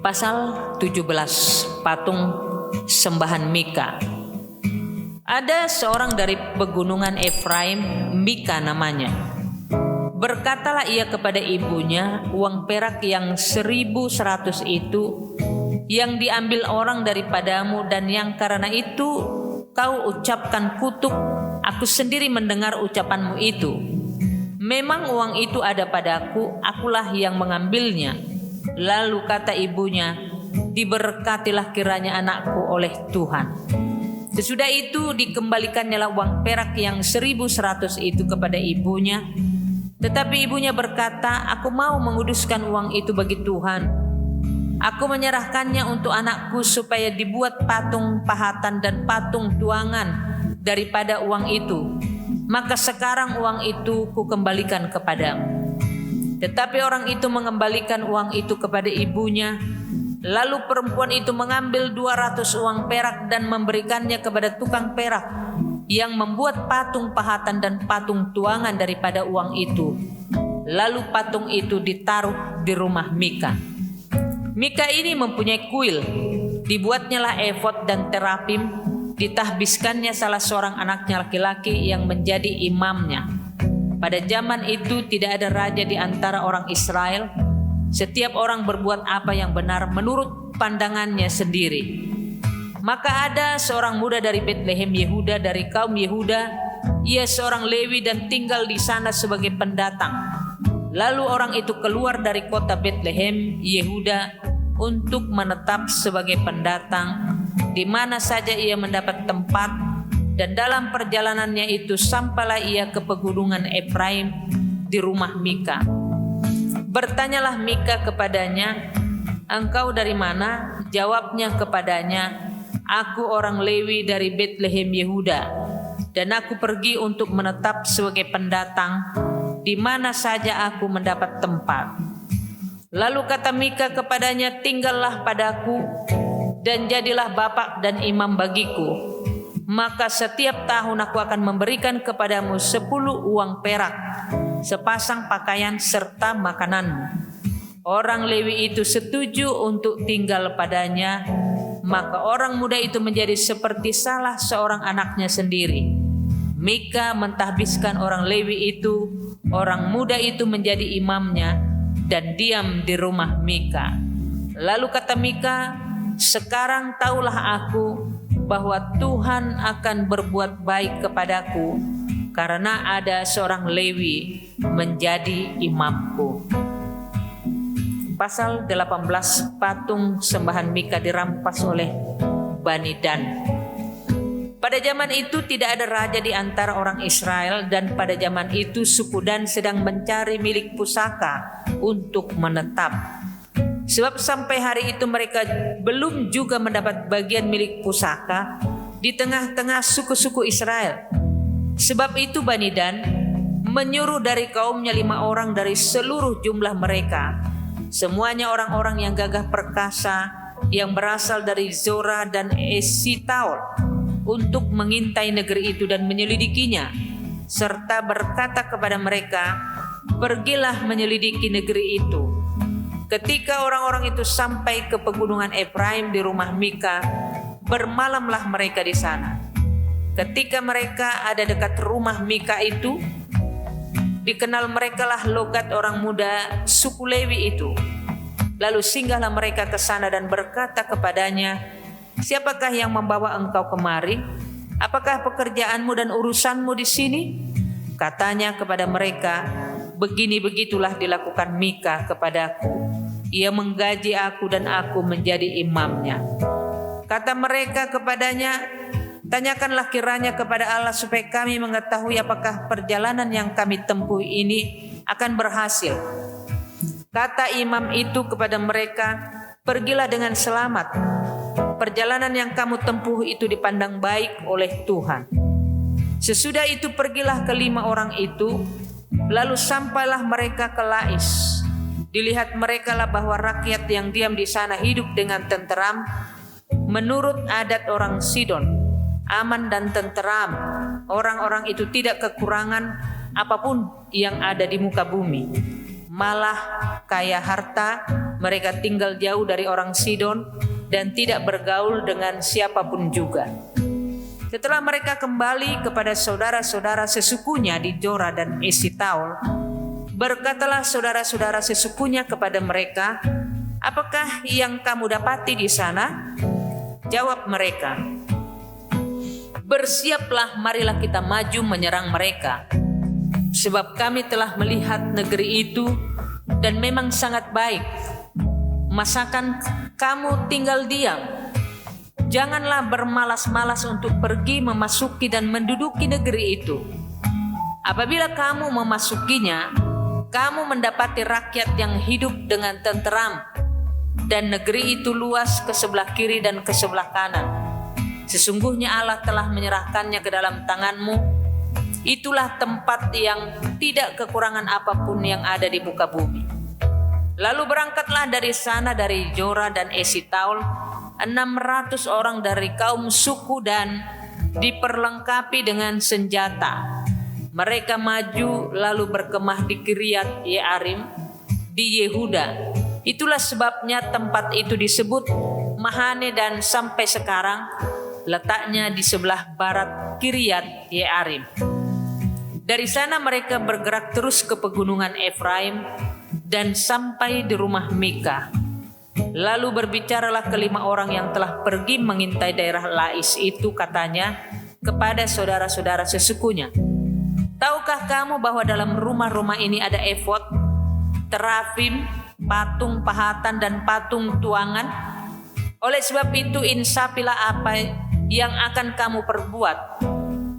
Pasal 17, patung sembahan Mika. Ada seorang dari pegunungan Efraim, Mika namanya. Berkatalah ia kepada ibunya, uang perak yang 1.100 itu yang diambil orang daripadamu, dan yang karena itu kau ucapkan kutuk, aku sendiri mendengar ucapanmu itu. Memang uang itu ada padaku, akulah yang mengambilnya. Lalu kata ibunya, diberkatilah kiranya anakku oleh Tuhan. Sesudah itu dikembalikannya uang perak yang 1.100 itu kepada ibunya. Tetapi ibunya berkata, aku mau menguduskan uang itu bagi Tuhan. Aku menyerahkannya untuk anakku supaya dibuat patung pahatan dan patung tuangan daripada uang itu. Maka sekarang uang itu kukembalikan kepadamu. Tetapi orang itu mengembalikan uang itu kepada ibunya. Lalu perempuan itu mengambil 200 uang perak dan memberikannya kepada tukang perak yang membuat patung pahatan dan patung tuangan daripada uang itu. Lalu patung itu ditaruh di rumah Mika. Mika ini mempunyai kuil. Dibuatnyalah efod dan terapim. Ditahbiskannya salah seorang anaknya laki-laki yang menjadi imamnya. Pada zaman itu tidak ada raja di antara orang Israel. Setiap orang berbuat apa yang benar menurut pandangannya sendiri. Maka ada seorang muda dari Betlehem Yehuda, dari kaum Yehuda. Ia seorang Lewi dan tinggal di sana sebagai pendatang. Lalu orang itu keluar dari kota Betlehem Yehuda untuk menetap sebagai pendatang di mana saja ia mendapat tempat. Dan dalam perjalanannya itu sampailah ia ke pegunungan Efraim di rumah Mika. Bertanyalah Mika kepadanya, engkau dari mana? Jawabnya kepadanya, aku orang Lewi dari Betlehem Yehuda, dan aku pergi untuk menetap sebagai pendatang di mana saja aku mendapat tempat. Lalu kata Mika kepadanya, tinggallah padaku dan jadilah bapak dan imam bagiku. Maka setiap tahun aku akan memberikan kepadamu 10 uang perak, sepasang pakaian serta makananmu. Orang Lewi itu setuju untuk tinggal padanya. Maka orang muda itu menjadi seperti salah seorang anaknya sendiri. Mika mentahbiskan orang Lewi itu. Orang muda itu menjadi imamnya dan diam di rumah Mika. Lalu kata Mika, sekarang taulah aku bahwa Tuhan akan berbuat baik kepadaku karena ada seorang Lewi menjadi imamku. Pasal 18, patung sembahan Mika dirampas oleh Bani Dan. Pada zaman itu tidak ada raja di antara orang Israel, dan pada zaman itu suku Dan sedang mencari milik pusaka untuk menetap. Sebab sampai hari itu mereka belum juga mendapat bagian milik pusaka di tengah-tengah suku-suku Israel. Sebab itu Bani Dan menyuruh dari kaumnya 5 orang dari seluruh jumlah mereka. Semuanya orang-orang yang gagah perkasa yang berasal dari Zora dan Esitaol untuk mengintai negeri itu dan menyelidikinya. Serta berkata kepada mereka, pergilah menyelidiki negeri itu. Ketika orang-orang itu sampai ke pegunungan Efraim di rumah Mika, bermalamlah mereka di sana. Ketika mereka ada dekat rumah Mika itu, dikenal merekalah logat orang muda suku Lewi itu. Lalu singgahlah mereka ke sana dan berkata kepadanya, siapakah yang membawa engkau kemari? Apakah pekerjaanmu dan urusanmu di sini? Katanya kepada mereka, begini-begitulah dilakukan Mika kepadaku. Ia menggaji aku dan aku menjadi imamnya. Kata mereka kepadanya, tanyakanlah kiranya kepada Allah supaya kami mengetahui apakah perjalanan yang kami tempuh ini akan berhasil. Kata imam itu kepada mereka, pergilah dengan selamat. Perjalanan yang kamu tempuh itu dipandang baik oleh Tuhan. Sesudah itu pergilah ke 5 orang itu, lalu sampailah mereka ke Lais. Dilihat mereka lah bahwa rakyat yang diam di sana hidup dengan tenteram menurut adat orang Sidon, aman dan tenteram. Orang-orang itu tidak kekurangan apapun yang ada di muka bumi. Malah kaya harta, mereka tinggal jauh dari orang Sidon dan tidak bergaul dengan siapapun juga. Setelah mereka kembali kepada saudara-saudara sesukunya di Zora dan Esitaol, berkatalah saudara-saudara sesukunya kepada mereka, "Apakah yang kamu dapati di sana?" Jawab mereka, "Bersiaplah, marilah kita maju menyerang mereka. Sebab kami telah melihat negeri itu dan memang sangat baik. Masakan kamu tinggal diam? Janganlah bermalas-malas untuk pergi memasuki dan menduduki negeri itu. Apabila kamu memasukinya, kamu mendapati rakyat yang hidup dengan tenteram, dan negeri itu luas ke sebelah kiri dan ke sebelah kanan. Sesungguhnya Allah telah menyerahkannya ke dalam tanganmu. Itulah tempat yang tidak kekurangan apapun yang ada di muka bumi." Lalu berangkatlah dari sana, dari Zora dan Esitaol, 600 orang dari kaum suku Dan, diperlengkapi dengan senjata. Mereka maju lalu berkemah di Kiryat Yearim di Yehuda. Itulah sebabnya tempat itu disebut Mahane, dan sampai sekarang letaknya di sebelah barat Kiryat Yearim. Dari sana mereka bergerak terus ke pegunungan Efraim dan sampai di rumah Mika. Lalu berbicaralah kelima orang yang telah pergi mengintai daerah Lais itu, katanya kepada saudara-saudara sesukunya, "Tahukah kamu bahwa dalam rumah-rumah ini ada efod, terafim, patung pahatan, dan patung tuangan? Oleh sebab itu insapilah apa yang akan kamu perbuat."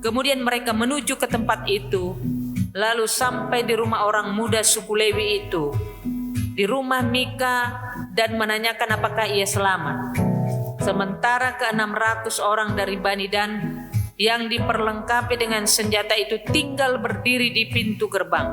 Kemudian mereka menuju ke tempat itu, lalu sampai di rumah orang muda suku Lewi itu, di rumah Mika, dan menanyakan apakah ia selamat. Sementara ke-600 orang dari Bani Dan yang diperlengkapi dengan senjata itu tinggal berdiri di pintu gerbang.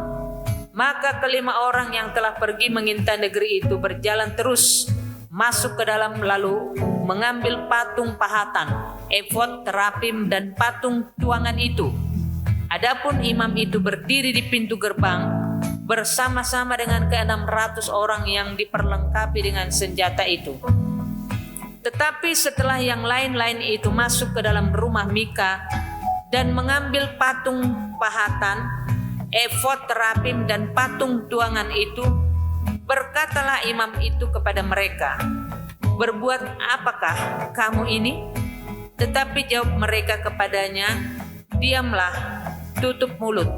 Maka kelima orang yang telah pergi mengintai negeri itu berjalan terus masuk ke dalam, lalu mengambil patung pahatan, efod, terapim, dan patung tuangan itu. Adapun imam itu berdiri di pintu gerbang bersama-sama dengan ke-600 orang yang diperlengkapi dengan senjata itu. Tetapi setelah yang lain-lain itu masuk ke dalam rumah Mika dan mengambil patung pahatan, efod, terapim, dan patung tuangan itu, berkatalah imam itu kepada mereka, "Berbuat apakah kamu ini?" Tetapi jawab mereka kepadanya, "Diamlah, tutup mulut.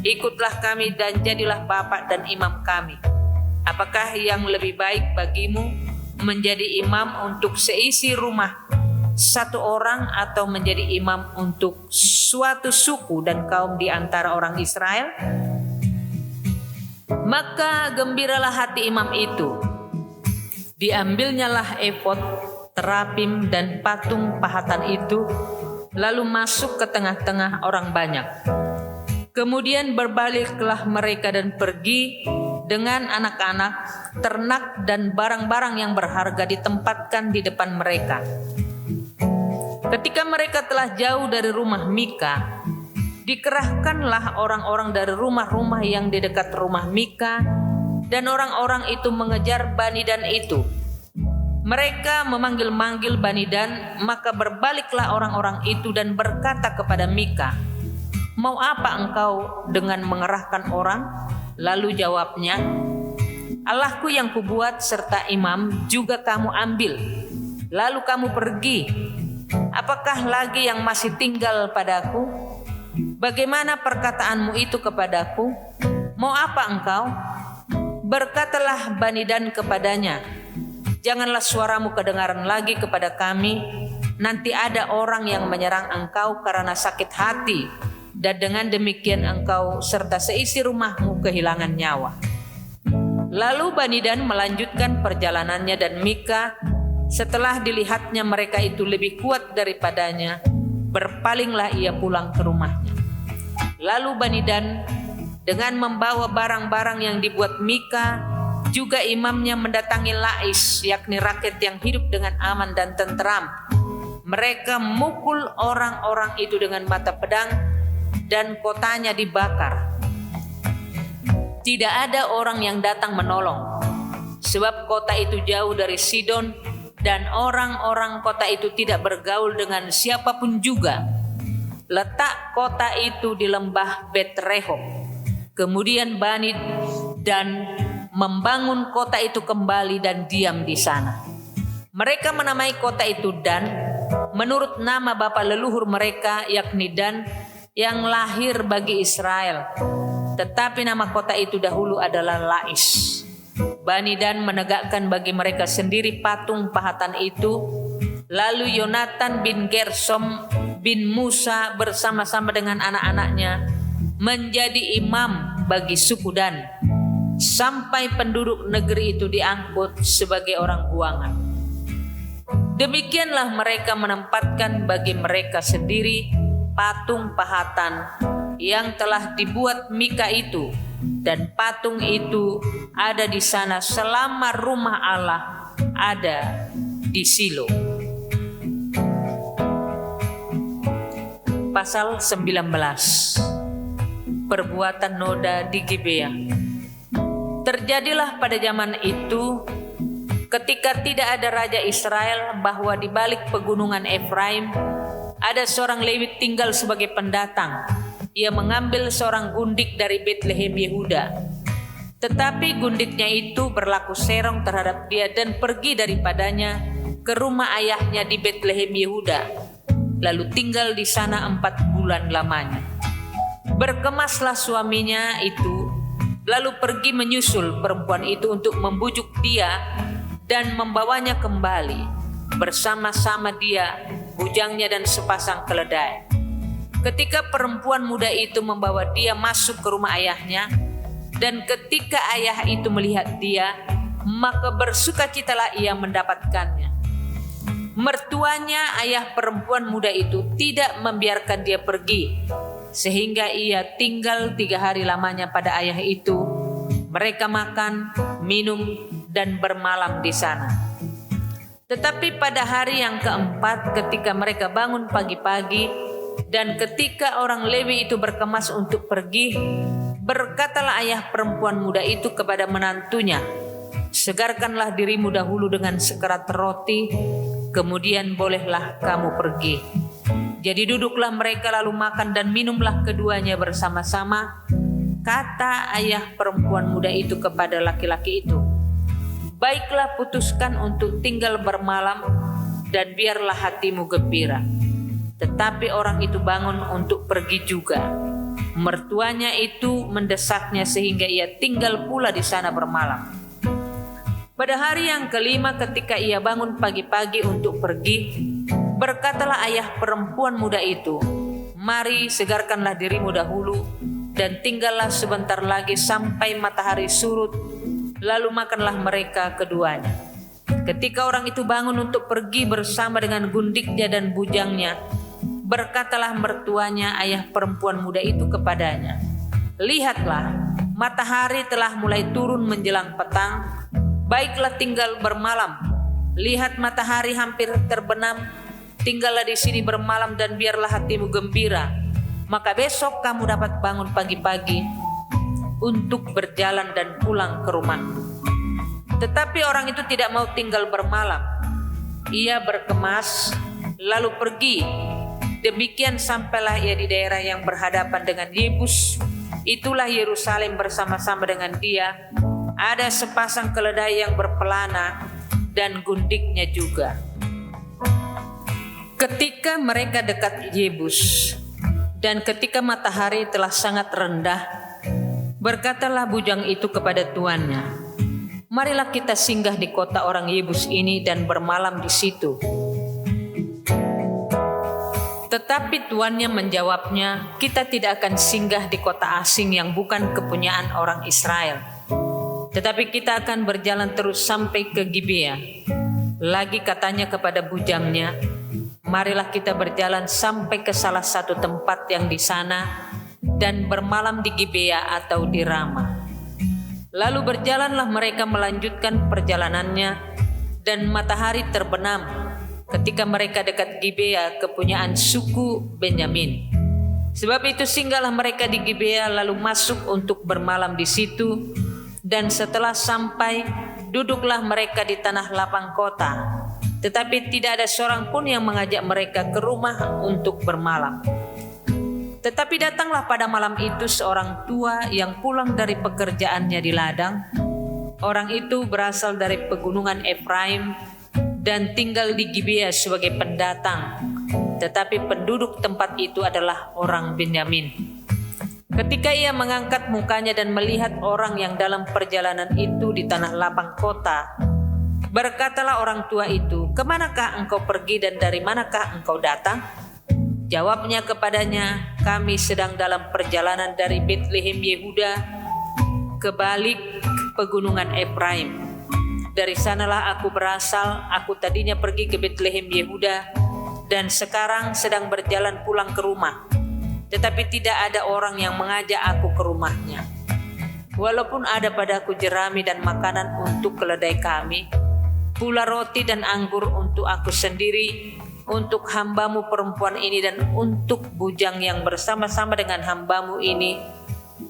Ikutlah kami dan jadilah bapak dan imam kami. Apakah yang lebih baik bagimu, menjadi imam untuk seisi rumah satu orang, atau menjadi imam untuk suatu suku dan kaum di antara orang Israel?" Maka gembiralah hati imam itu. Diambilnyalah efod, terapim, dan patung pahatan itu, lalu masuk ke tengah-tengah orang banyak. Kemudian berbaliklah mereka dan pergi dengan anak-anak, ternak, dan barang-barang yang berharga ditempatkan di depan mereka. Ketika mereka telah jauh dari rumah Mika, dikerahkanlah orang-orang dari rumah-rumah yang di dekat rumah Mika, dan orang-orang itu mengejar Bani Dan itu. Mereka memanggil-manggil Bani Dan, maka berbaliklah orang-orang itu dan berkata kepada Mika, "Mau apa engkau dengan mengerahkan orang?" Lalu jawabnya, "Allahku yang kubuat serta imam juga kamu ambil, lalu kamu pergi. Apakah lagi yang masih tinggal padaku? Bagaimana perkataanmu itu kepadaku? Mau apa engkau?" Berkatalah Bani Dan kepadanya, "Janganlah suaramu kedengaran lagi kepada kami. Nanti ada orang yang menyerang engkau karena sakit hati, dan dengan demikian engkau serta seisi rumahmu kehilangan nyawa." Lalu Bani Dan melanjutkan perjalanannya, dan Mika, setelah dilihatnya mereka itu lebih kuat daripadanya, berpalinglah ia pulang ke rumahnya. Lalu Bani Dan dengan membawa barang-barang yang dibuat Mika, juga imamnya mendatangi Lais, yakni rakyat yang hidup dengan aman dan tenteram. Mereka memukul orang-orang itu dengan mata pedang, dan kotanya dibakar. Tidak ada orang yang datang menolong. sebab kota itu jauh dari Sidon dan orang-orang kota itu tidak bergaul dengan siapapun juga. Letak kota itu di lembah Bet-Rehob. Kemudian Bani Dan membangun kota itu kembali dan diam di sana. Mereka menamai kota itu Dan menurut nama bapa leluhur mereka, yakni Dan yang lahir bagi Israel. Tetapi nama kota itu dahulu adalah Lais. Bani Dan menegakkan bagi mereka sendiri patung pahatan itu. Lalu Yonatan bin Gersom bin Musa bersama-sama dengan anak-anaknya menjadi imam bagi suku Dan, sampai penduduk negeri itu diangkut sebagai orang buangan. Demikianlah mereka menempatkan bagi mereka sendiri patung pahatan yang telah dibuat Mika itu, dan patung itu ada di sana selama rumah Allah ada di Silo. Pasal 19. Perbuatan noda di Gibea. Terjadilah pada zaman itu, ketika tidak ada raja Israel, bahwa di balik pegunungan Efraim ada seorang Lewi tinggal sebagai pendatang. Ia mengambil seorang gundik dari Betlehem Yehuda. Tetapi gundiknya itu berlaku serong terhadap dia dan pergi daripadanya ke rumah ayahnya di Betlehem Yehuda, lalu tinggal di sana 4 bulan lamanya. Berkemaslah suaminya itu, lalu pergi menyusul perempuan itu untuk membujuk dia dan membawanya kembali. Bersama-sama dia, bujangnya dan sepasang keledai. Ketika perempuan muda itu membawa dia masuk ke rumah ayahnya, dan ketika ayah itu melihat dia, maka bersukacitalah ia mendapatkannya. Mertuanya ayah perempuan muda itu tidak membiarkan dia pergi, sehingga ia tinggal 3 hari lamanya pada ayah itu. Mereka makan, minum, dan bermalam di sana. Tetapi pada hari yang keempat, ketika mereka bangun pagi-pagi, dan ketika orang Lewi itu berkemas untuk pergi, berkatalah ayah perempuan muda itu kepada menantunya, "Segarkanlah dirimu dahulu dengan sekerat roti, kemudian bolehlah kamu pergi." Jadi duduklah mereka lalu makan dan minumlah keduanya bersama-sama. Kata ayah perempuan muda itu kepada laki-laki itu, "Baiklah, putuskan untuk tinggal bermalam dan biarlah hatimu gembira." Tetapi orang itu bangun untuk pergi juga. Mertuanya itu mendesaknya sehingga ia tinggal pula di sana bermalam. Pada hari yang kelima, ketika ia bangun pagi-pagi untuk pergi, berkatalah ayah perempuan muda itu, "Mari, segarkanlah dirimu dahulu dan tinggallah sebentar lagi sampai matahari surut, lalu makanlah mereka keduanya." Ketika orang itu bangun untuk pergi bersama dengan gundiknya dan bujangnya, berkatalah mertuanya ayah perempuan muda itu kepadanya, "Lihatlah, matahari telah mulai turun menjelang petang. Baiklah, tinggal bermalam. Lihat, matahari hampir terbenam. Tinggallah di sini bermalam dan biarlah hatimu gembira. Maka besok kamu dapat bangun pagi-pagi untuk berjalan dan pulang ke rumahmu." Tetapi orang itu tidak mau tinggal bermalam. Ia berkemas lalu pergi. Demikian sampailah ia di daerah yang berhadapan dengan Yebus. Itulah Yerusalem bersama-sama dengan dia. Ada sepasang keledai yang berpelana dan gundiknya juga. Ketika mereka dekat Yebus dan ketika matahari telah sangat rendah, berkatalah bujang itu kepada tuannya, "Marilah kita singgah di kota orang Yebus ini dan bermalam di situ." Tetapi tuannya menjawabnya, "Kita tidak akan singgah di kota asing yang bukan kepunyaan orang Israel, tetapi kita akan berjalan terus sampai ke Gibea." Lagi katanya kepada bujangnya, "Marilah kita berjalan sampai ke salah satu tempat yang di sana dan bermalam di Gibea atau di Rama." Lalu berjalanlah mereka melanjutkan perjalanannya, dan matahari terbenam ketika mereka dekat Gibea, kepunyaan suku Benyamin. Sebab itu singgahlah mereka di Gibea lalu masuk untuk bermalam di situ, dan setelah sampai duduklah mereka di tanah lapang kota, tetapi tidak ada seorang pun yang mengajak mereka ke rumah untuk bermalam. Tetapi datanglah pada malam itu seorang tua yang pulang dari pekerjaannya di ladang. Orang itu berasal dari pegunungan Efraim dan tinggal di Gibea sebagai pendatang, tetapi penduduk tempat itu adalah orang Benyamin. Ketika ia mengangkat mukanya dan melihat orang yang dalam perjalanan itu di tanah lapang kota, berkatalah orang tua itu, "Kemanakah engkau pergi dan dari manakah engkau datang?" Jawabnya kepadanya, "Kami sedang dalam perjalanan dari Betlehem Yehuda ke balik pegunungan Efraim. Dari sanalah aku berasal. Aku tadinya pergi ke Betlehem Yehuda dan sekarang sedang berjalan pulang ke rumah. Tetapi tidak ada orang yang mengajak aku ke rumahnya. Walaupun ada padaku jerami dan makanan untuk keledai kami, pula roti dan anggur untuk aku sendiri, untuk hambamu perempuan ini dan untuk bujang yang bersama-sama dengan hambamu ini,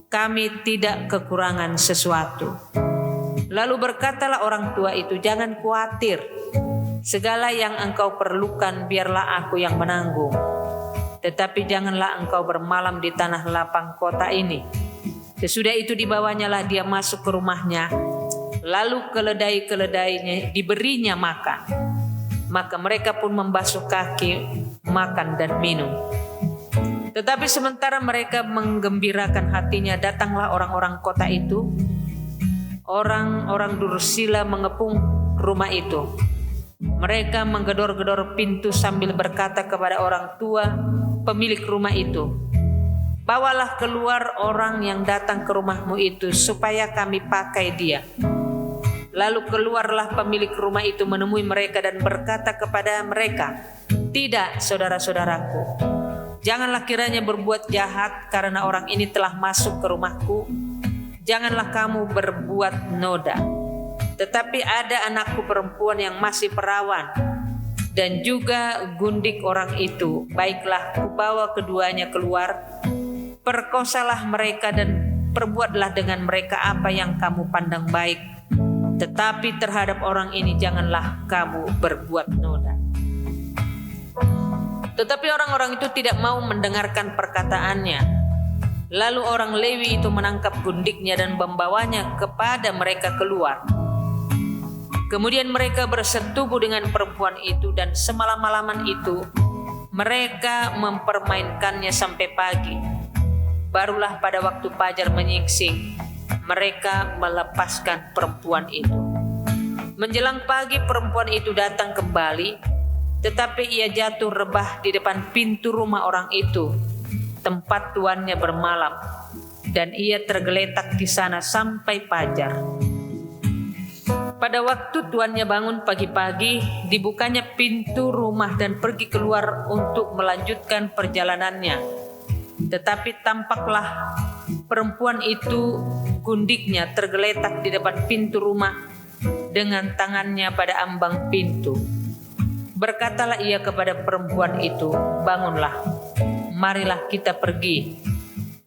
kami tidak kekurangan sesuatu." Lalu berkatalah orang tua itu, "Jangan khawatir, segala yang engkau perlukan biarlah aku yang menanggung. Tetapi janganlah engkau bermalam di tanah lapang kota ini." Sesudah itu dibawanyalah dia masuk ke rumahnya, lalu keledai-keledainya diberinya makan. Maka mereka pun membasuh kaki, makan dan minum. Tetapi sementara mereka menggembirakan hatinya, datanglah orang-orang kota itu, orang-orang Dursila mengepung rumah itu. Mereka menggedor-gedor pintu sambil berkata kepada orang tua pemilik rumah itu, "Bawalah keluar orang yang datang ke rumahmu itu supaya kami pakai dia." Lalu keluarlah pemilik rumah itu menemui mereka dan berkata kepada mereka, "Tidak, saudara-saudaraku, janganlah kiranya berbuat jahat karena orang ini telah masuk ke rumahku. Janganlah kamu berbuat noda. Tetapi ada anakku perempuan yang masih perawan dan juga gundik orang itu. Baiklah, kubawa keduanya keluar. Perkosalah mereka dan perbuatlah dengan mereka apa yang kamu pandang baik. Tetapi terhadap orang ini janganlah kamu berbuat noda." Tetapi orang-orang itu tidak mau mendengarkan perkataannya. Lalu orang Lewi itu menangkap gundiknya dan membawanya kepada mereka keluar. Kemudian mereka bersetubuh dengan perempuan itu dan semalam-malaman itu mereka mempermainkannya sampai pagi. Barulah pada waktu fajar menyingsing mereka melepaskan perempuan itu. Menjelang pagi perempuan itu datang kembali, tetapi ia jatuh rebah di depan pintu rumah orang itu, tempat tuannya bermalam, dan ia tergeletak di sana sampai fajar. Pada waktu tuannya bangun pagi-pagi, dibukanya pintu rumah dan pergi keluar untuk melanjutkan perjalanannya. Tetapi tampaklah perempuan itu, gundiknya, tergeletak di depan pintu rumah dengan tangannya pada ambang pintu. Berkatalah ia kepada perempuan itu, "Bangunlah, marilah kita pergi."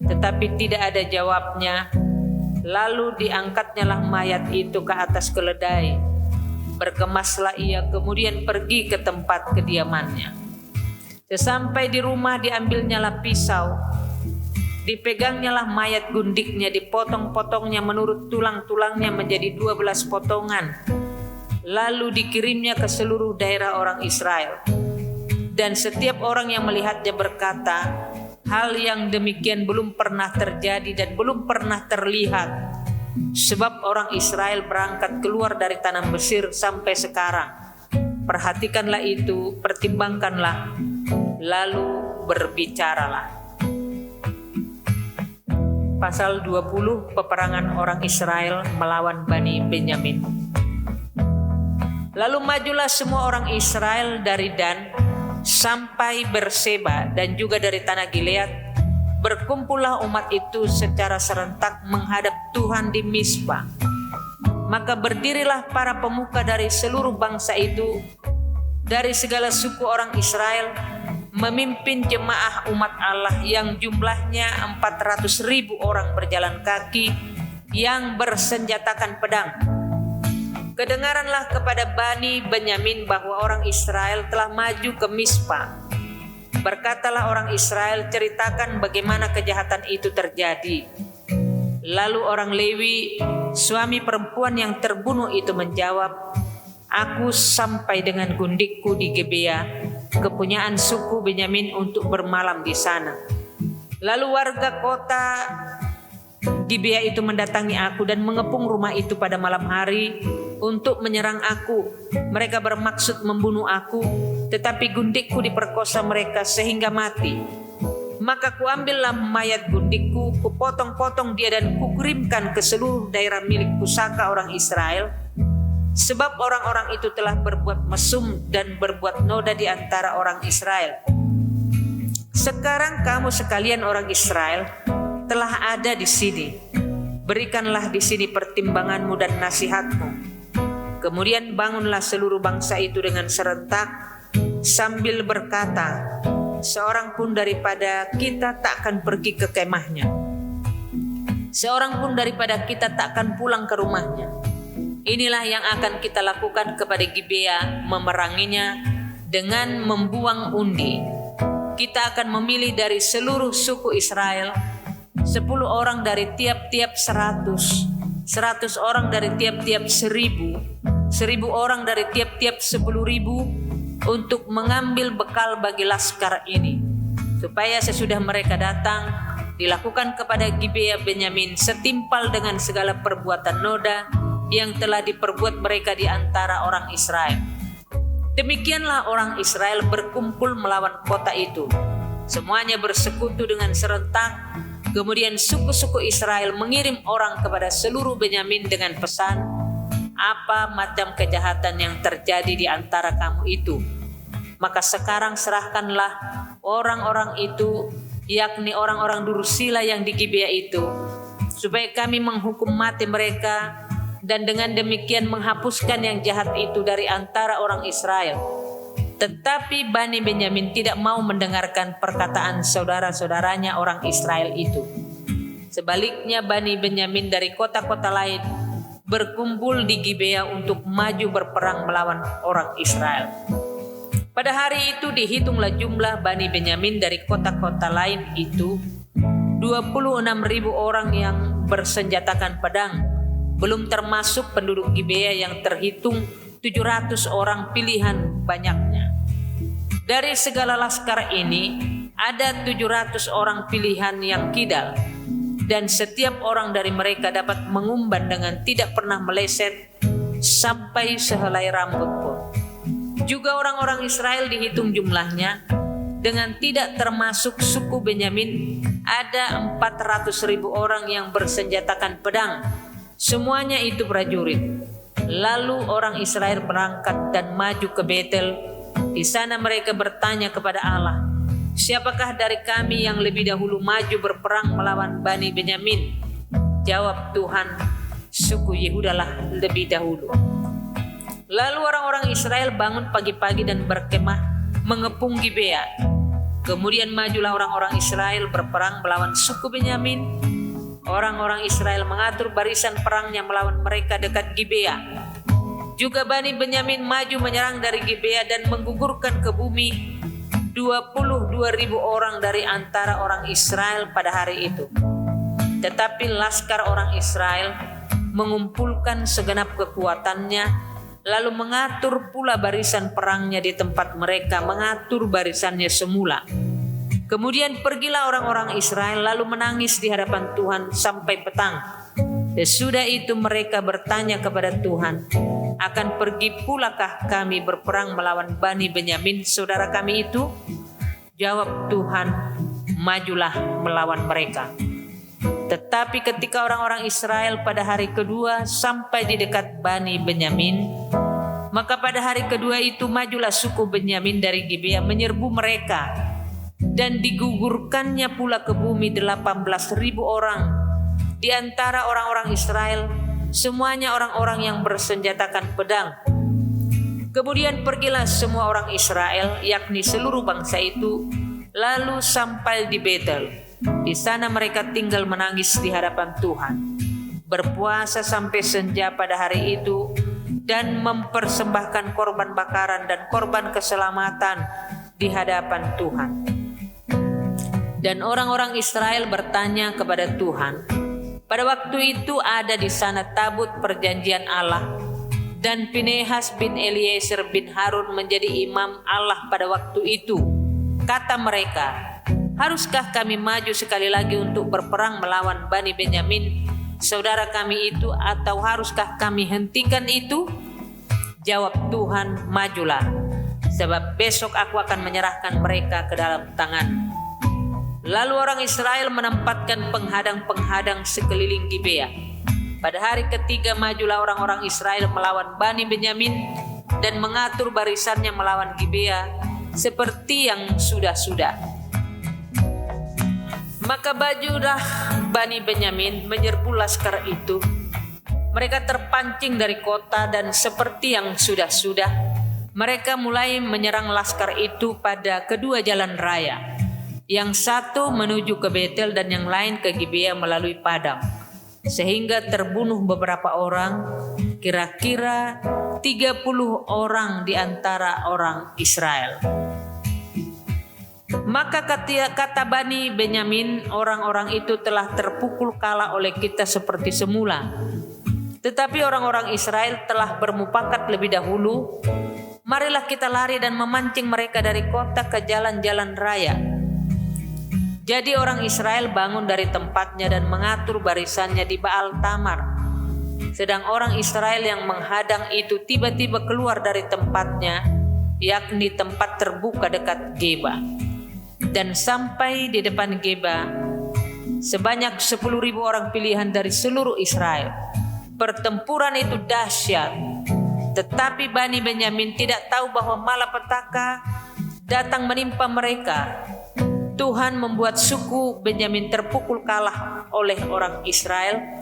Tetapi tidak ada jawabnya. Lalu diangkatnyalah mayat itu ke atas keledai. Berkemaslah ia, kemudian pergi ke tempat kediamannya. Sesampai di rumah diambilnyalah pisau, dipegangnyalah mayat gundiknya, dipotong-potongnya menurut tulang-tulangnya menjadi 12 potongan. Lalu dikirimnya ke seluruh daerah orang Israel. Dan setiap orang yang melihatnya berkata, "Hal yang demikian belum pernah terjadi dan belum pernah terlihat. Sebab orang Israel berangkat keluar dari tanah Mesir sampai sekarang. Perhatikanlah itu, pertimbangkanlah, lalu berbicaralah." Pasal 20, peperangan orang Israel melawan Bani Benyamin. Lalu majulah semua orang Israel dari Dan sampai Berseba dan juga dari tanah Gilead. Berkumpullah umat itu secara serentak menghadap Tuhan di Mispa. Maka berdirilah para pemuka dari seluruh bangsa itu, dari segala suku orang Israel, memimpin jemaah umat Allah yang jumlahnya 400.000 orang berjalan kaki yang bersenjatakan pedang. kedengaranlah kepada Bani Benyamin bahwa orang Israel telah maju ke Mispa. Berkatalah orang Israel, ceritakan bagaimana kejahatan itu terjadi. Lalu orang Lewi, suami perempuan yang terbunuh itu menjawab, aku sampai dengan gundikku di Gibea, kepunyaan suku Benyamin, untuk bermalam di sana. Lalu warga kota Gibea itu mendatangi aku dan mengepung rumah itu pada malam hari untuk menyerang aku. Mereka bermaksud membunuh aku, tetapi gundikku diperkosa mereka sehingga mati. Maka kuambillah mayat gundikku, kupotong-potong dia dan kukirimkan ke seluruh daerah milik pusaka orang Israel, sebab orang-orang itu telah berbuat mesum dan berbuat noda di antara orang Israel. Sekarang kamu sekalian orang Israel telah ada di sini. Berikanlah di sini pertimbanganmu dan nasihatmu. Kemudian bangunlah seluruh bangsa itu dengan serentak sambil berkata, seorang pun daripada kita tak akan pergi ke kemahnya. Seorang pun daripada kita tak akan pulang ke rumahnya. Inilah yang akan kita lakukan kepada Gibea, memeranginya dengan membuang undi. Kita akan memilih dari seluruh suku Israel 10 orang dari tiap-tiap 100, 100 orang dari tiap-tiap 1000, 1000 orang dari tiap-tiap 10.000 untuk mengambil bekal bagi laskar ini, supaya sesudah mereka datang dilakukan kepada Gibea Benyamin setimpal dengan segala perbuatan noda yang telah diperbuat mereka di antara orang Israel. Demikianlah orang Israel berkumpul melawan kota itu. Semuanya bersekutu dengan serentak. Kemudian suku-suku Israel mengirim orang kepada seluruh Benyamin dengan pesan, apa macam kejahatan yang terjadi di antara kamu itu? Maka sekarang serahkanlah orang-orang itu, yakni orang-orang Dursila yang di Gibea itu, supaya kami menghukum mati mereka, dan dengan demikian menghapuskan yang jahat itu dari antara orang Israel. Tetapi Bani Benyamin tidak mau mendengarkan perkataan saudara-saudaranya orang Israel itu. Sebaliknya Bani Benyamin dari kota-kota lain berkumpul di Gibea untuk maju berperang melawan orang Israel. Pada hari itu dihitunglah jumlah Bani Benyamin dari kota-kota lain itu 26.000 orang yang bersenjatakan pedang, belum termasuk penduduk Gibea yang terhitung 700 orang pilihan banyaknya. Dari segala laskar ini ada 700 orang pilihan yang kidal, dan setiap orang dari mereka dapat mengumban dengan tidak pernah meleset sampai sehelai rambut pun. Juga orang-orang Israel dihitung jumlahnya, dengan tidak termasuk suku Benyamin ada 400.000 orang yang bersenjatakan pedang. Semuanya itu prajurit. Lalu orang Israel berangkat dan maju ke Betel. Di sana mereka bertanya kepada Allah, siapakah dari kami yang lebih dahulu maju berperang melawan Bani Benyamin? Jawab Tuhan, suku Yehudalah lebih dahulu. Lalu orang-orang Israel bangun pagi-pagi dan berkemah mengepung Gibea. Kemudian majulah orang-orang Israel berperang melawan suku Benyamin. Orang-orang Israel mengatur barisan perangnya melawan mereka dekat Gibea. Juga Bani Benyamin maju menyerang dari Gibea dan menggugurkan ke bumi 22.000 orang dari antara orang Israel pada hari itu. Tetapi laskar orang Israel mengumpulkan segenap kekuatannya, lalu mengatur pula barisan perangnya di tempat mereka mengatur barisannya semula. Kemudian pergilah orang-orang Israel lalu menangis di hadapan Tuhan sampai petang. Sesudah itu mereka bertanya kepada Tuhan, akan pergi pulakah kami berperang melawan Bani Benyamin saudara kami itu? Jawab Tuhan, majulah melawan mereka. Tetapi ketika orang-orang Israel pada hari kedua sampai di dekat Bani Benyamin, maka pada hari kedua itu majulah suku Benyamin dari Gibea menyerbu mereka, dan digugurkannya pula ke bumi 18.000 orang di antara orang-orang Israel, semuanya orang-orang yang bersenjatakan pedang. Kemudian pergilah semua orang Israel, yakni seluruh bangsa itu, lalu sampai di Betel. Di sana mereka tinggal menangis di hadapan Tuhan. Berpuasa sampai senja pada hari itu, dan mempersembahkan korban bakaran dan korban keselamatan di hadapan Tuhan. Dan orang-orang Israel bertanya kepada Tuhan. Pada waktu itu ada di sana tabut perjanjian Allah, dan Finehas bin Eliezer bin Harun menjadi imam Allah pada waktu itu. Kata mereka, haruskah kami maju sekali lagi untuk berperang melawan Bani Benyamin, saudara kami itu, atau haruskah kami hentikan itu? Jawab Tuhan, majulah, sebab besok aku akan menyerahkan mereka ke dalam tangan. Lalu orang Israel menempatkan penghadang-penghadang sekeliling Gibea. Pada hari ketiga majulah orang-orang Israel melawan Bani Benyamin dan mengatur barisannya melawan Gibea seperti yang sudah-sudah. Maka bajulah Bani Benyamin menyerbu laskar itu. Mereka terpancing dari kota dan seperti yang sudah-sudah, mereka mulai menyerang laskar itu pada kedua jalan raya. Yang satu menuju ke Betel dan yang lain ke Gibea melalui padang. Sehingga terbunuh beberapa orang, kira-kira 30 orang di antara orang Israel. Maka kata Bani Benyamin, orang-orang itu telah terpukul kalah oleh kita seperti semula. Tetapi orang-orang Israel telah bermufakat lebih dahulu. Marilah kita lari dan memancing mereka dari kota ke jalan-jalan raya. Jadi orang Israel bangun dari tempatnya dan mengatur barisannya di Baal Tamar. Sedang orang Israel yang menghadang itu tiba-tiba keluar dari tempatnya, yakni tempat terbuka dekat Geba. Dan sampai di depan Geba, sebanyak 10.000 orang pilihan dari seluruh Israel. Pertempuran itu dahsyat, tetapi Bani Benyamin tidak tahu bahwa malapetaka datang menimpa mereka. Tuhan membuat suku Benyamin terpukul kalah oleh orang Israel,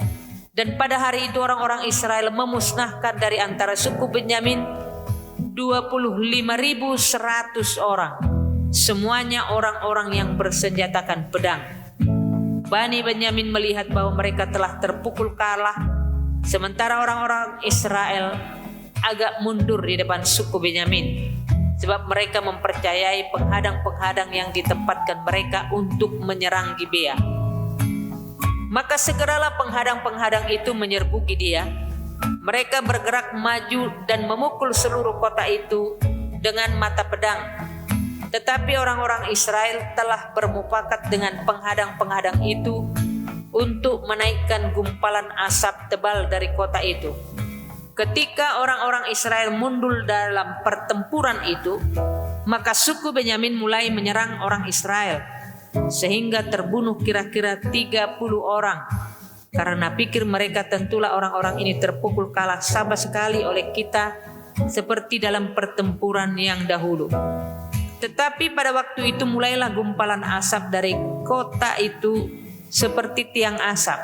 dan pada hari itu orang-orang Israel memusnahkan dari antara suku Benyamin 25.100 orang, semuanya orang-orang yang bersenjatakan pedang. Bani Benyamin melihat bahwa mereka telah terpukul kalah, sementara orang-orang Israel agak mundur di depan suku Benyamin. Sebab mereka mempercayai penghadang-penghadang yang ditempatkan mereka untuk menyerang Gibea. Maka segeralah penghadang-penghadang itu menyerbu Gibea. Mereka bergerak maju dan memukul seluruh kota itu dengan mata pedang. Tetapi orang-orang Israel telah bermufakat dengan penghadang-penghadang itu untuk menaikkan gumpalan asap tebal dari kota itu. Ketika orang-orang Israel mundur dalam pertempuran itu, maka suku Benyamin mulai menyerang orang Israel, sehingga terbunuh kira-kira 30 orang. Karena pikir mereka, tentulah orang-orang ini terpukul kalah sama sekali oleh kita, seperti dalam pertempuran yang dahulu. Tetapi pada waktu itu mulailah gumpalan asap dari kota itu seperti tiang asap.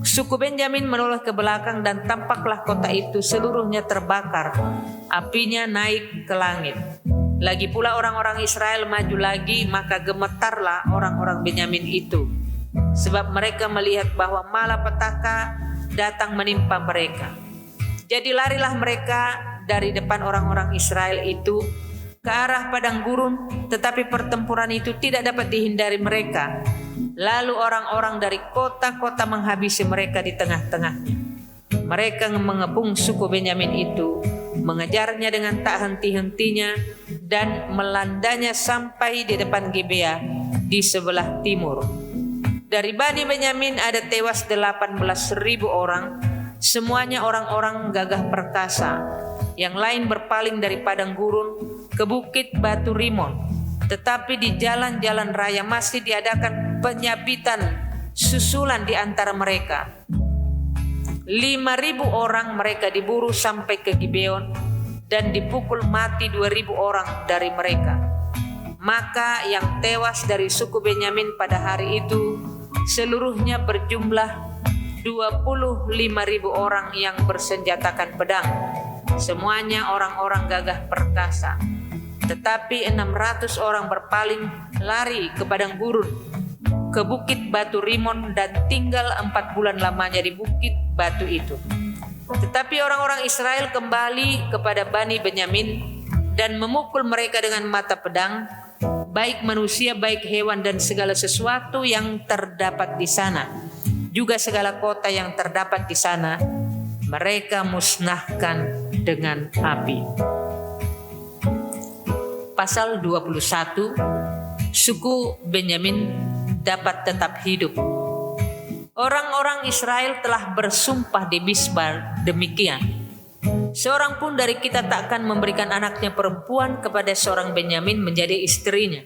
Suku Benyamin menoleh ke belakang dan tampaklah kota itu seluruhnya terbakar. Apinya naik ke langit. Lagi pula orang-orang Israel maju lagi, maka gemetarlah orang-orang Benyamin itu. Sebab mereka melihat bahwa malapetaka datang menimpa mereka. Jadi larilah mereka dari depan orang-orang Israel itu ke arah padang gurun, tetapi pertempuran itu tidak dapat dihindari mereka. Lalu orang-orang dari kota-kota menghabisi mereka di tengah-tengahnya. Mereka mengepung suku Benyamin itu, mengejarnya dengan tak henti-hentinya dan melandanya sampai di depan Gibea di sebelah timur. Dari Bani Benyamin ada tewas 18.000 orang, semuanya orang-orang gagah perkasa. Yang lain berpaling dari padang gurun ke bukit Batu Rimon. Tetapi di jalan-jalan raya masih diadakan penyabitan susulan di antara mereka. 5.000 orang mereka diburu sampai ke Gibeon dan dipukul mati 2.000 orang dari mereka. Maka yang tewas dari suku Benyamin pada hari itu seluruhnya berjumlah 25.000 orang yang bersenjatakan pedang. Semuanya orang-orang gagah perkasa. Tetapi 600 orang berpaling lari ke padang gurun, ke bukit Batu Rimon dan tinggal 4 bulan lamanya di bukit batu itu. Tetapi orang-orang Israel kembali kepada Bani Benyamin dan memukul mereka dengan mata pedang, baik manusia, baik hewan dan segala sesuatu yang terdapat di sana, juga segala kota yang terdapat di sana, mereka musnahkan dengan api. Pasal 21, suku Benyamin dapat tetap hidup. Orang-orang Israel telah bersumpah di Mispa demikian, seorang pun dari kita tak akan memberikan anaknya perempuan kepada seorang Benyamin menjadi istrinya.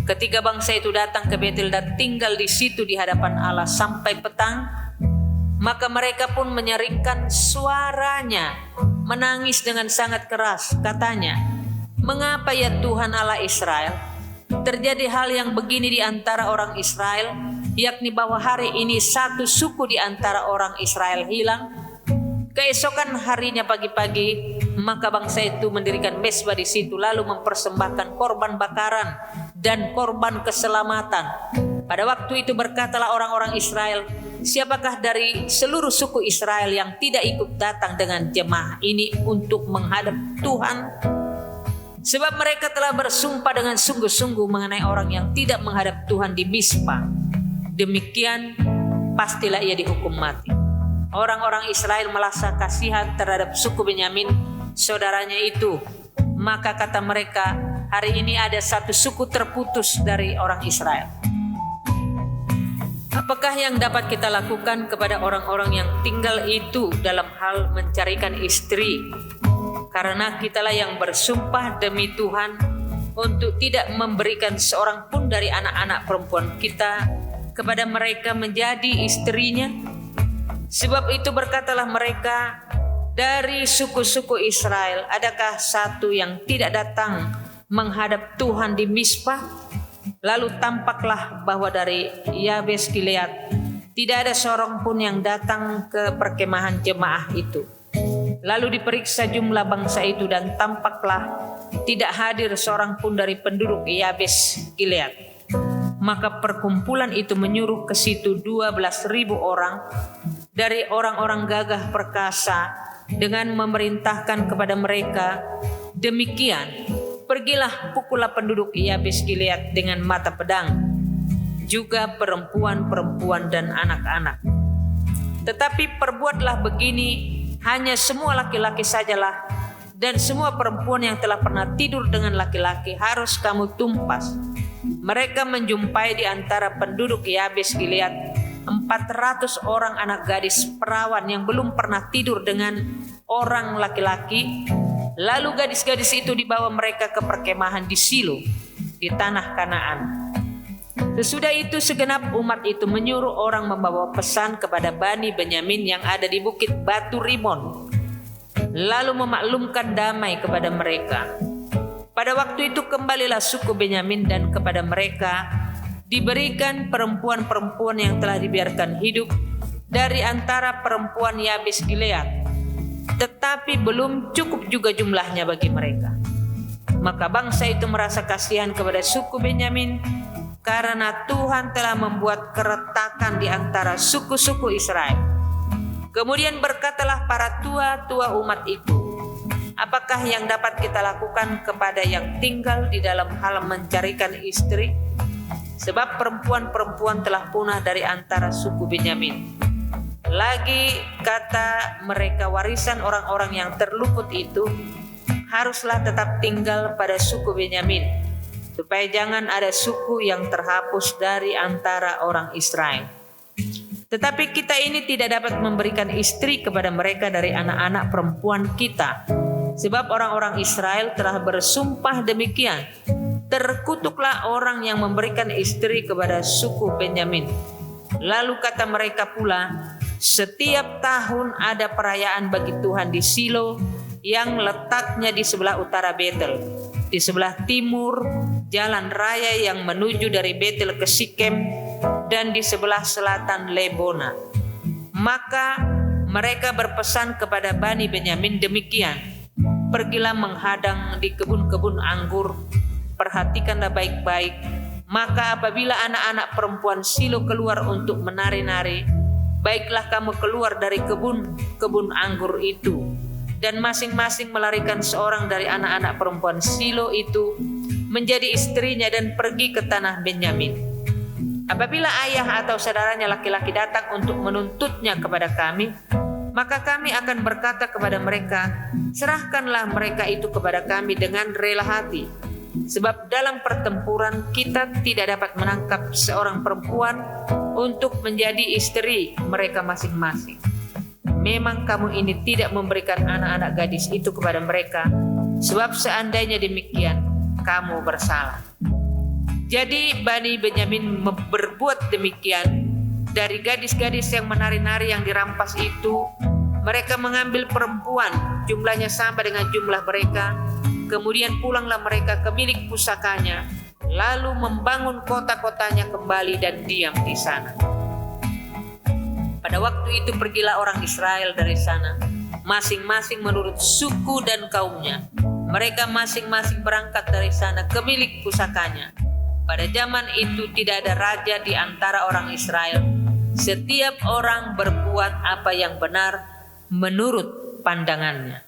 Ketika bangsa itu datang ke Betel dan tinggal di situ di hadapan Allah sampai petang, maka mereka pun menyeringkan suaranya, menangis dengan sangat keras. Katanya, "Mengapa ya Tuhan Allah Israel, terjadi hal yang begini di antara orang Israel, yakni bahwa hari ini satu suku di antara orang Israel hilang?" Keesokan harinya pagi-pagi, maka bangsa itu mendirikan mezbah di situ, lalu mempersembahkan korban bakaran dan korban keselamatan. Pada waktu itu berkatalah orang-orang Israel, "Siapakah dari seluruh suku Israel yang tidak ikut datang dengan jemaah ini untuk menghadap Tuhan? Sebab mereka telah bersumpah dengan sungguh-sungguh mengenai orang yang tidak menghadap Tuhan di Mispa. Demikian pastilah ia dihukum mati." Orang-orang Israel merasa kasihan terhadap suku Benyamin, saudaranya itu. Maka kata mereka, "Hari ini ada satu suku terputus dari orang Israel." Apakah yang dapat kita lakukan kepada orang-orang yang tinggal itu dalam hal mencarikan istri? Karena kitalah yang bersumpah demi Tuhan untuk tidak memberikan seorang pun dari anak-anak perempuan kita kepada mereka menjadi istrinya. Sebab itu berkatalah mereka, "Dari suku-suku Israel adakah satu yang tidak datang menghadap Tuhan di Mispa?" Lalu tampaklah bahwa dari Yabes Gilead tidak ada seorang pun yang datang ke perkemahan jemaah itu. Lalu diperiksa jumlah bangsa itu dan tampaklah tidak hadir seorang pun dari penduduk Yabes Gilead. Maka perkumpulan itu menyuruh ke situ 12.000 orang dari orang-orang gagah perkasa dengan memerintahkan kepada mereka, "Demikian, pergilah pukullah penduduk Yabes Gilead dengan mata pedang, juga perempuan-perempuan dan anak-anak. Tetapi perbuatlah begini, hanya semua laki-laki sajalah, dan semua perempuan yang telah pernah tidur dengan laki-laki harus kamu tumpas." Mereka menjumpai di antara penduduk Yabes Gilead 400 orang anak gadis perawan yang belum pernah tidur dengan orang laki-laki. Lalu gadis-gadis itu dibawa mereka ke perkemahan di Silo di tanah Kanaan. Sesudah itu segenap umat itu menyuruh orang membawa pesan kepada Bani Benyamin yang ada di bukit Batu Rimon, lalu memaklumkan damai kepada mereka. Pada waktu itu kembalilah suku Benyamin dan kepada mereka diberikan perempuan-perempuan yang telah dibiarkan hidup dari antara perempuan Yabes Gilead, tetapi belum cukup juga jumlahnya bagi mereka. Maka bangsa itu merasa kasihan kepada suku Benyamin karena Tuhan telah membuat keretakan di antara suku-suku Israel. Kemudian berkatalah para tua-tua umat itu, "Apakah yang dapat kita lakukan kepada yang tinggal di dalam hal mencarikan istri? Sebab perempuan-perempuan telah punah dari antara suku Benyamin. Lagi kata mereka, warisan orang-orang yang terluput itu haruslah tetap tinggal pada suku Benyamin, supaya jangan ada suku yang terhapus dari antara orang Israel. Tetapi kita ini tidak dapat memberikan istri kepada mereka dari anak-anak perempuan kita, sebab orang-orang Israel telah bersumpah demikian. Terkutuklah orang yang memberikan istri kepada suku Benyamin." Lalu kata mereka pula, "Setiap tahun ada perayaan bagi Tuhan di Silo yang letaknya di sebelah utara Betel, di sebelah timur jalan raya yang menuju dari Betel ke Sikem, dan di sebelah selatan Lebona." Maka mereka berpesan kepada Bani Benyamin demikian, "Pergilah menghadang di kebun-kebun anggur, perhatikanlah baik-baik. Maka apabila anak-anak perempuan Silo keluar untuk menari-nari, baiklah kamu keluar dari kebun anggur itu, dan masing-masing melarikan seorang dari anak-anak perempuan Silo itu menjadi istrinya dan pergi ke tanah Benyamin. Apabila ayah atau saudaranya laki-laki datang untuk menuntutnya kepada kami, maka kami akan berkata kepada mereka, serahkanlah mereka itu kepada kami dengan rela hati. Sebab dalam pertempuran kita tidak dapat menangkap seorang perempuan untuk menjadi istri mereka masing-masing. Memang kamu ini tidak memberikan anak-anak gadis itu kepada mereka, sebab seandainya demikian, kamu bersalah. Jadi Bani Benyamin berbuat demikian. Dari gadis-gadis yang menari-nari yang dirampas itu, mereka mengambil perempuan, jumlahnya sama dengan jumlah mereka. Kemudian pulanglah mereka ke milik pusakanya, lalu membangun kota-kotanya kembali dan diam di sana. Pada waktu itu pergilah orang Israel dari sana, masing-masing menurut suku dan kaumnya. Mereka masing-masing berangkat dari sana ke milik pusakanya. Pada zaman itu tidak ada raja di antara orang Israel. Setiap orang berbuat apa yang benar menurut pandangannya.